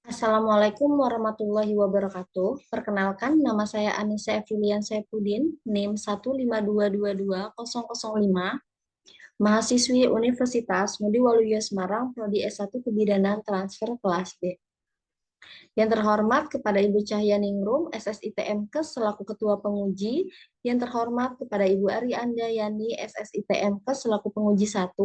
Assalamualaikum warahmatullahi wabarakatuh. Perkenalkan, nama saya Anissa Evilian Saipudin, NIM 152220005, mahasiswi Universitas Ngudi Waluyo Semarang, Prodi S1 Kebidanan Transfer kelas B. Yang terhormat kepada Ibu Cahyaningrum, SSITMKes selaku Ketua Penguji. Yang terhormat kepada Ibu Ari Andayani, SSITMKes selaku Penguji 1.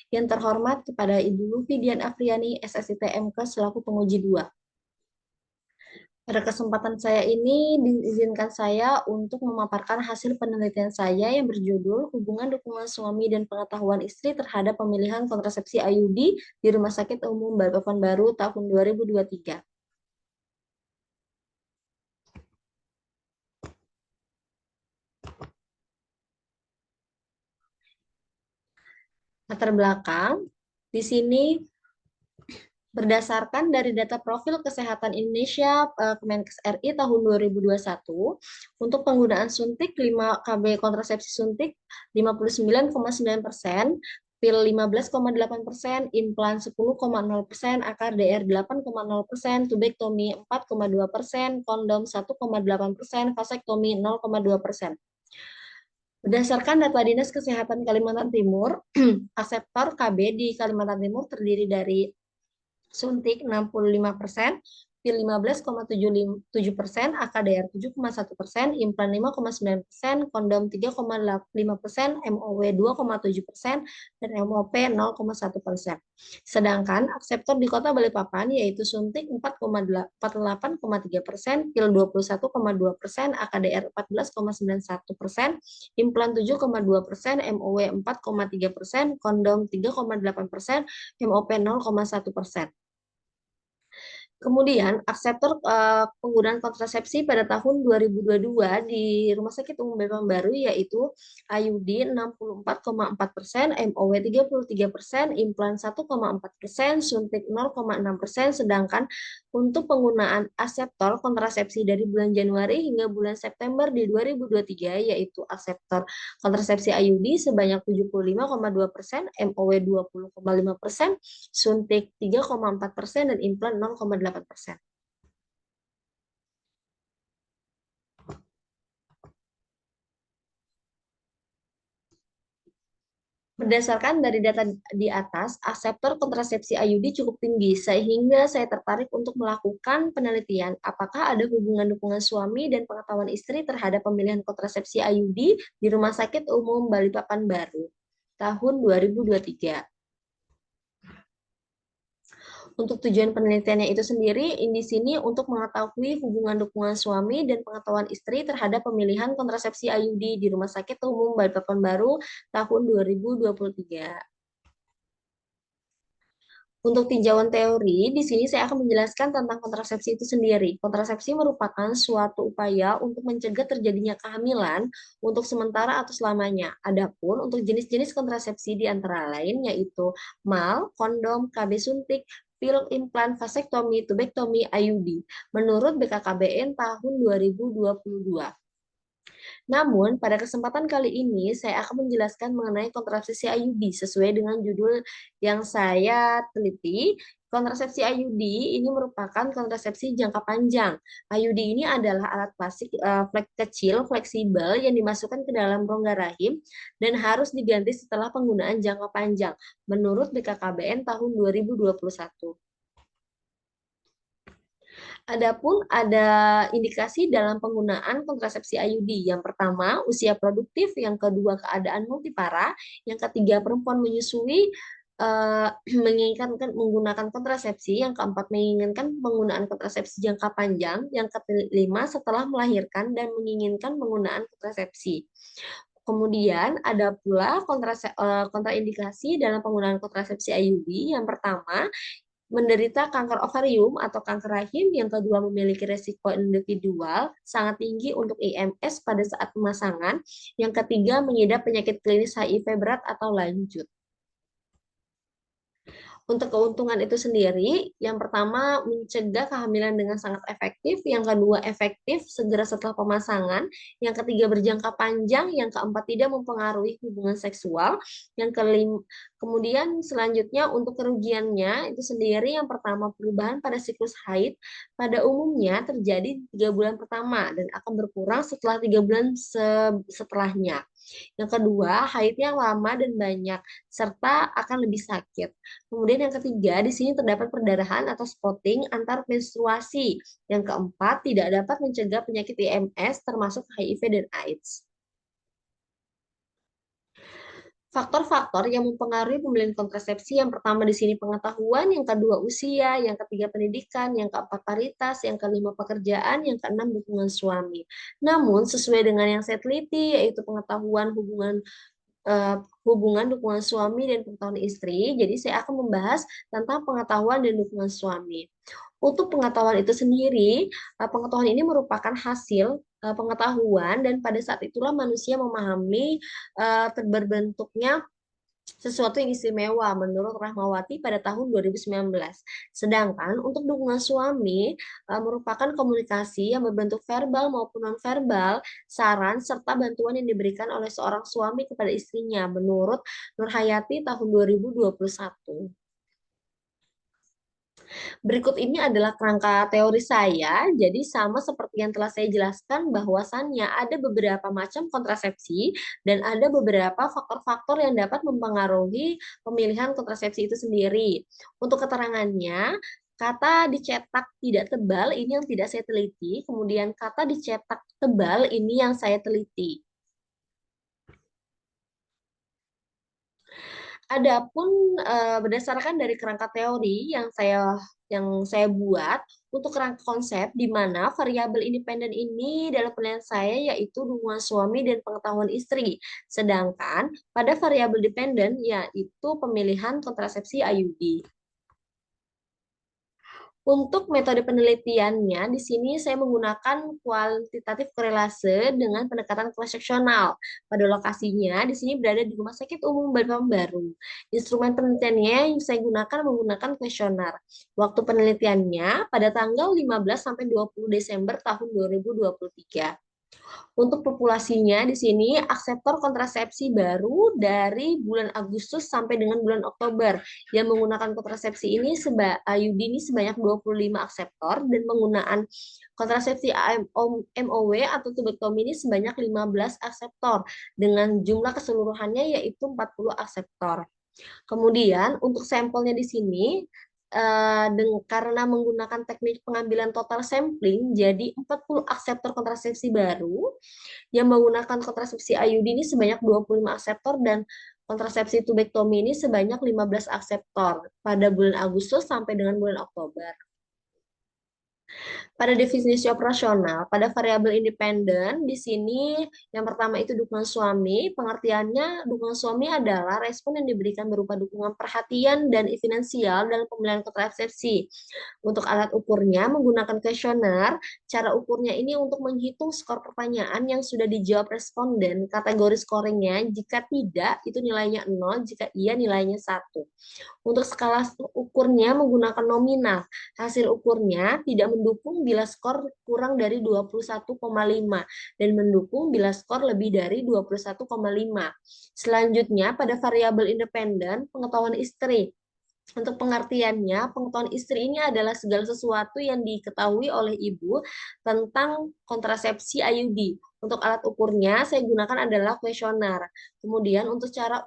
Yang terhormat kepada Ibu Lufi Dian Afriani, SSITMKes selaku Penguji 2. Pada kesempatan saya ini diizinkan saya untuk memaparkan hasil penelitian saya yang berjudul Hubungan Dukungan Suami dan Pengetahuan Istri Terhadap Pemilihan Kontrasepsi IUD di Rumah Sakit Umum Balikpapan Baru tahun 2023. Latar belakang, di sini berdasarkan dari data profil kesehatan Indonesia Kemenkes RI tahun 2021, untuk penggunaan suntik 5 KB kontrasepsi suntik 59,9%, pil 15,8%, implan 10,0%, AKDR 8,0%, tubektomi 4,2%, kondom 1,8%, vasektomi 0,2%. Berdasarkan data Dinas Kesehatan Kalimantan Timur, aseptor KB di Kalimantan Timur terdiri dari suntik 65%, pil 15,7%, AKDR 7,1%, implan 5,9%, kondom 3,5%, MOW 2,7%, dan MOP 0,1%. Sedangkan akseptor di Kota Balikpapan yaitu suntik 48,3%, pil 21,2%, AKDR 14,91%, implan 7,2%, MOW 4,3%, kondom 3,8%, MOP 0,1%. Kemudian, akseptor penggunaan kontrasepsi pada tahun 2022 di Rumah Sakit Umum Balikpapan Baru yaitu IUD 64,4%, MOW 33%, implan 1,4%, suntik 0,6%, sedangkan untuk penggunaan aseptor kontrasepsi dari bulan Januari hingga bulan September di 2023 yaitu aseptor kontrasepsi IUD sebanyak 75,2%, MOW 20,5%, suntik 3,4%, dan implan 0,8%. Berdasarkan dari data di atas, aseptor kontrasepsi IUD cukup tinggi, sehingga saya tertarik untuk melakukan penelitian apakah ada hubungan dukungan suami dan pengetahuan istri terhadap pemilihan kontrasepsi IUD di Rumah Sakit Umum Balikpapan Baru tahun 2023. Untuk tujuan penelitiannya itu sendiri, di sini untuk mengetahui hubungan dukungan suami dan pengetahuan istri terhadap pemilihan kontrasepsi IUD di Rumah Sakit Umum Balikpapan Baru tahun 2023. Untuk tinjauan teori, di sini saya akan menjelaskan tentang kontrasepsi itu sendiri. Kontrasepsi merupakan suatu upaya untuk mencegah terjadinya kehamilan untuk sementara atau selamanya. Adapun untuk jenis-jenis kontrasepsi di antara lain yaitu MAL, kondom, KB suntik, pil, implan, vasektomi, tubektomi, IUD, menurut BKKBN tahun 2022. Namun, pada kesempatan kali ini, saya akan menjelaskan mengenai kontrasepsi IUD sesuai dengan judul yang saya teliti. Kontrasepsi IUD ini merupakan kontrasepsi jangka panjang. IUD ini adalah alat plastik kecil, fleksibel, yang dimasukkan ke dalam rongga rahim dan harus diganti setelah penggunaan jangka panjang, menurut BKKBN tahun 2021. Adapun ada indikasi dalam penggunaan kontrasepsi IUD. Yang pertama, usia produktif, yang kedua, keadaan multipara, yang ketiga, perempuan menyusui menginginkan menggunakan kontrasepsi, yang keempat, menginginkan penggunaan kontrasepsi jangka panjang, yang kelima, setelah melahirkan dan menginginkan penggunaan kontrasepsi. Kemudian ada pula kontraindikasi dalam penggunaan kontrasepsi IUD. Yang pertama, menderita kanker ovarium atau kanker rahim, yang kedua memiliki resiko individual sangat tinggi untuk IMS pada saat pemasangan, yang ketiga mengidap penyakit klinis HIV berat atau lanjut. Untuk keuntungan itu sendiri, yang pertama mencegah kehamilan dengan sangat efektif, yang kedua efektif segera setelah pemasangan, yang ketiga berjangka panjang, yang keempat tidak mempengaruhi hubungan seksual, yang kelima, kemudian selanjutnya untuk kerugiannya itu sendiri, yang pertama perubahan pada siklus haid pada umumnya terjadi 3 bulan pertama dan akan berkurang setelah 3 bulan setelahnya. Yang kedua, haidnya lama dan banyak, serta akan lebih sakit. Kemudian yang ketiga, di sini terdapat perdarahan atau spotting antar menstruasi. Yang keempat, tidak dapat mencegah penyakit IMS termasuk HIV dan AIDS. Faktor-faktor yang mempengaruhi pembelian kontrasepsi yang pertama di sini pengetahuan, yang kedua usia, yang ketiga pendidikan, yang keempat paritas, yang kelima pekerjaan, yang keenam dukungan suami. Namun sesuai dengan yang saya teliti yaitu pengetahuan hubungan dukungan suami dan pengetahuan istri. Jadi saya akan membahas tentang pengetahuan dan dukungan suami. Untuk pengetahuan itu sendiri, pengetahuan ini merupakan hasil pengetahuan dan pada saat itulah manusia memahami terbentuknya sesuatu yang istimewa menurut Rahmawati pada tahun 2019. Sedangkan untuk dukungan suami merupakan komunikasi yang berbentuk verbal maupun nonverbal, saran serta bantuan yang diberikan oleh seorang suami kepada istrinya menurut Nur Hayati tahun 2021. Berikut ini adalah kerangka teori saya. Jadi sama seperti yang telah saya jelaskan bahwasannya ada beberapa macam kontrasepsi dan ada beberapa faktor-faktor yang dapat mempengaruhi pemilihan kontrasepsi itu sendiri. Untuk keterangannya, kata dicetak tidak tebal ini yang tidak saya teliti, kemudian kata dicetak tebal ini yang saya teliti. Adapun berdasarkan dari kerangka teori yang saya buat untuk kerangka konsep di mana variabel independen ini dalam penilaian saya yaitu dukungan suami dan pengetahuan istri. Sedangkan pada variabel dependen yaitu pemilihan kontrasepsi IUD. Untuk metode penelitiannya, di sini saya menggunakan kuantitatif korelase dengan pendekatan cross-seksional. Pada lokasinya, di sini berada di Rumah Sakit Umum Baru. Instrumen penelitiannya yang saya gunakan menggunakan kuesioner. Waktu penelitiannya pada tanggal 15 sampai 20 Desember tahun 2023. Untuk populasinya di sini akseptor kontrasepsi baru dari bulan Agustus sampai dengan bulan Oktober yang menggunakan kontrasepsi ini IUD ini sebanyak 25 akseptor dan penggunaan kontrasepsi MOW atau tubektomi ini sebanyak 15 akseptor dengan jumlah keseluruhannya yaitu 40 akseptor. Kemudian untuk sampelnya di sini karena menggunakan teknik pengambilan total sampling, jadi 40 akseptor kontrasepsi baru yang menggunakan kontrasepsi IUD ini sebanyak 25 akseptor dan kontrasepsi tubektomi ini sebanyak 15 akseptor pada bulan Agustus sampai dengan bulan Oktober. Pada definisi operasional, pada variabel independen, di sini yang pertama itu dukungan suami. Pengertiannya, dukungan suami adalah respon yang diberikan berupa dukungan perhatian dan finansial dalam pemilihan kontrasepsi. Untuk alat ukurnya menggunakan kuesioner, cara ukurnya ini untuk menghitung skor pertanyaan yang sudah dijawab responden. Kategori scoringnya, jika tidak itu nilainya 0, jika iya nilainya 1. Untuk skala ukurnya menggunakan nominal. Hasil ukurnya tidak mendukung bila skor kurang dari 21,5 dan mendukung bila skor lebih dari 21,5. Selanjutnya pada variabel independen pengetahuan istri. Untuk pengertiannya, pengetahuan istri ini adalah segala sesuatu yang diketahui oleh ibu tentang kontrasepsi IUD. Untuk alat ukurnya, saya gunakan adalah kuesioner. Kemudian untuk cara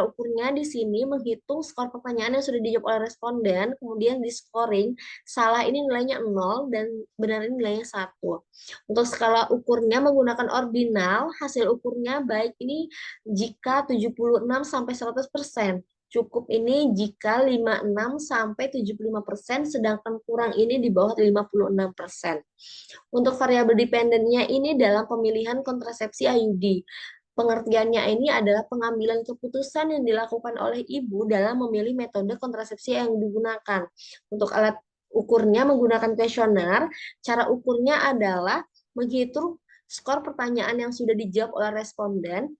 ukurnya di sini menghitung skor pertanyaan yang sudah dijawab oleh responden, kemudian di scoring, salah ini nilainya 0 dan benar ini nilainya 1. Untuk skala ukurnya menggunakan ordinal, hasil ukurnya baik ini jika 76 sampai 100%. Cukup ini jika 56 sampai 75%, sedangkan kurang ini di bawah 56%. Untuk variabel dependennya ini dalam pemilihan kontrasepsi IUD. Pengertiannya ini adalah pengambilan keputusan yang dilakukan oleh ibu dalam memilih metode kontrasepsi yang digunakan. Untuk alat ukurnya menggunakan kuesioner, cara ukurnya adalah menghitung skor pertanyaan yang sudah dijawab oleh responden,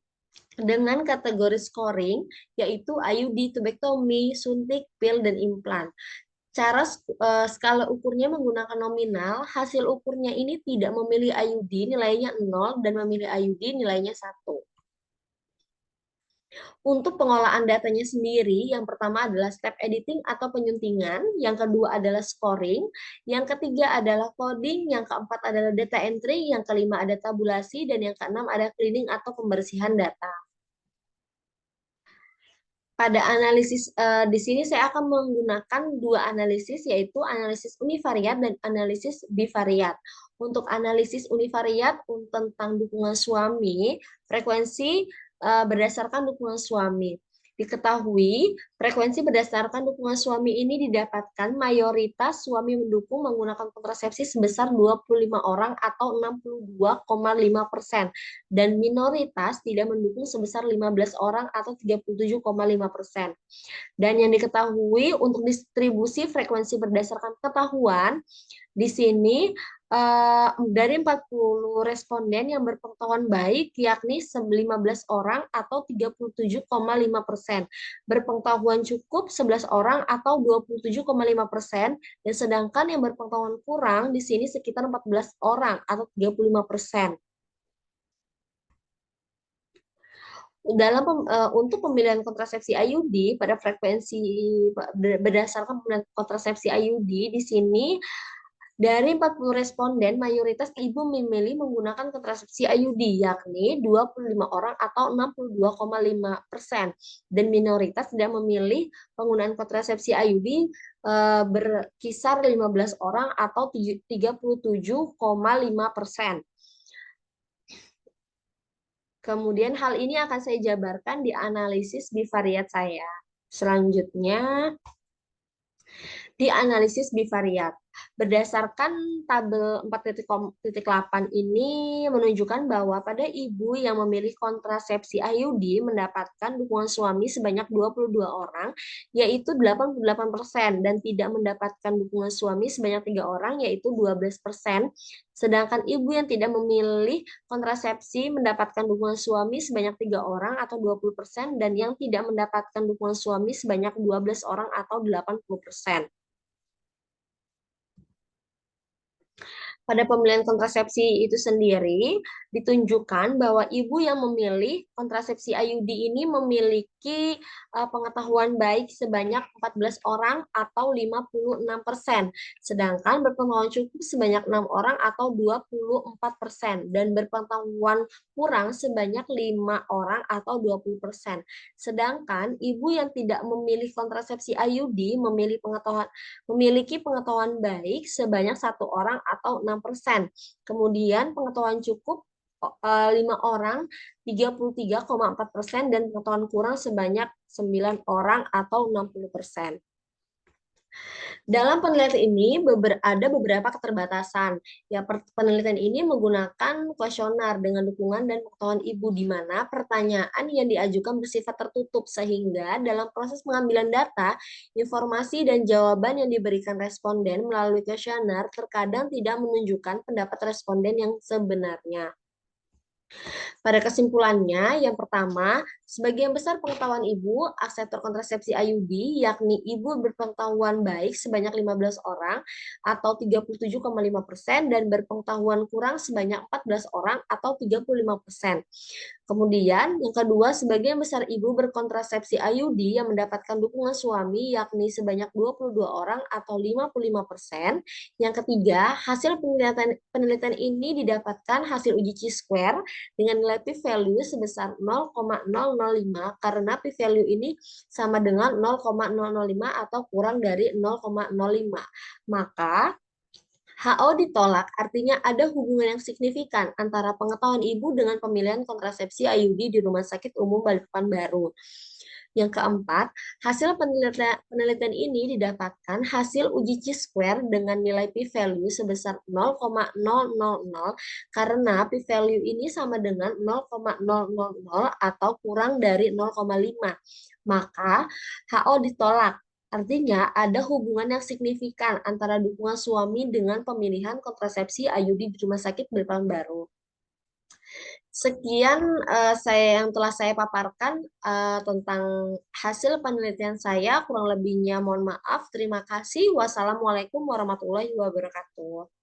dengan kategori scoring, yaitu IUD, tubektomi, suntik, pil, dan implan. Cara skala ukurnya menggunakan nominal, hasil ukurnya ini tidak memilih IUD nilainya 0 dan memilih IUD nilainya 1. Untuk pengolahan datanya sendiri, yang pertama adalah step editing atau penyuntingan, yang kedua adalah scoring, yang ketiga adalah coding, yang keempat adalah data entry, yang kelima ada tabulasi, dan yang keenam ada cleaning atau pembersihan data. Pada analisis di sini saya akan menggunakan dua analisis, yaitu analisis univariat dan analisis bivariat. Untuk analisis univariat tentang dukungan suami, frekuensi berdasarkan dukungan suami. Diketahui, frekuensi berdasarkan dukungan suami ini didapatkan mayoritas suami mendukung menggunakan kontrasepsi sebesar 25 orang atau 62,5%, dan minoritas tidak mendukung sebesar 15 orang atau 37,5%. Dan yang diketahui untuk distribusi frekuensi berdasarkan ketahuan, di sini dari 40 responden yang berpengetahuan baik, yakni 15 orang atau 37,5%. Berpengetahuan cukup 11 orang atau 27,5%, dan sedangkan yang berpengetahuan kurang di sini sekitar 14 orang atau 35%. Untuk pemilihan kontrasepsi IUD pada frekuensi berdasarkan pemilihan kontrasepsi IUD di sini dari 40 responden, mayoritas ibu memilih menggunakan kontrasepsi IUD, yakni 25 orang atau 62,5%. Dan minoritas tidak memilih penggunaan kontrasepsi IUD berkisar 15 orang atau 37,5%. Kemudian hal ini akan saya jabarkan di analisis bivariat saya. Selanjutnya, di analisis bivariat. Berdasarkan tabel 4.8 ini menunjukkan bahwa pada ibu yang memilih kontrasepsi IUD mendapatkan dukungan suami sebanyak 22 orang, yaitu 88%, dan tidak mendapatkan dukungan suami sebanyak 3 orang, yaitu 12%. Sedangkan ibu yang tidak memilih kontrasepsi mendapatkan dukungan suami sebanyak 3 orang atau 20%, dan yang tidak mendapatkan dukungan suami sebanyak 12 orang atau 80%. Pada pemilihan kontrasepsi itu sendiri, ditunjukkan bahwa ibu yang memilih kontrasepsi IUD ini memiliki pengetahuan baik sebanyak 14 orang atau 56%, sedangkan berpengetahuan cukup sebanyak 6 orang atau 24%, dan berpengetahuan kurang sebanyak 5 orang atau 20%. Sedangkan ibu yang tidak memilih kontrasepsi IUD memiliki pengetahuan baik sebanyak 1 orang atau 6%. Kemudian pengetahuan cukup 5 orang 33,4%, dan pengetahuan kurang sebanyak 9 orang atau 60%. Dalam penelitian ini ada beberapa keterbatasan. Ya, penelitian ini menggunakan kuesioner dengan dukungan dan pengetahuan ibu, di mana pertanyaan yang diajukan bersifat tertutup, sehingga dalam proses pengambilan data, informasi dan jawaban yang diberikan responden melalui kuesioner terkadang tidak menunjukkan pendapat responden yang sebenarnya. Pada kesimpulannya, yang pertama, sebagian besar pengetahuan ibu akseptor kontrasepsi IUD, yakni ibu berpengetahuan baik sebanyak 15 orang atau 37,5%, dan berpengetahuan kurang sebanyak 14 orang atau 35%. Kemudian, yang kedua, sebagian besar ibu berkontrasepsi IUD yang mendapatkan dukungan suami, yakni sebanyak 22 orang atau 55%. Yang ketiga, hasil penelitian ini didapatkan hasil uji chi-square dengan nilai p-value sebesar 0,005, karena p-value ini sama dengan 0,005 atau kurang dari 0,05. Maka HO ditolak, artinya ada hubungan yang signifikan antara pengetahuan ibu dengan pemilihan kontrasepsi IUD di Rumah Sakit Umum Balikpapan Baru. Yang keempat, hasil penelitian ini didapatkan hasil uji chi-square dengan nilai p-value sebesar 0,000, karena p-value ini sama dengan 0,000 atau kurang dari 0,5. Maka HO ditolak. Artinya, ada hubungan yang signifikan antara dukungan suami dengan pemilihan kontrasepsi IUD di Rumah Sakit Balikpapan Baru. Sekian saya yang telah saya paparkan tentang hasil penelitian saya. Kurang lebihnya mohon maaf. Terima kasih. Wassalamualaikum warahmatullahi wabarakatuh.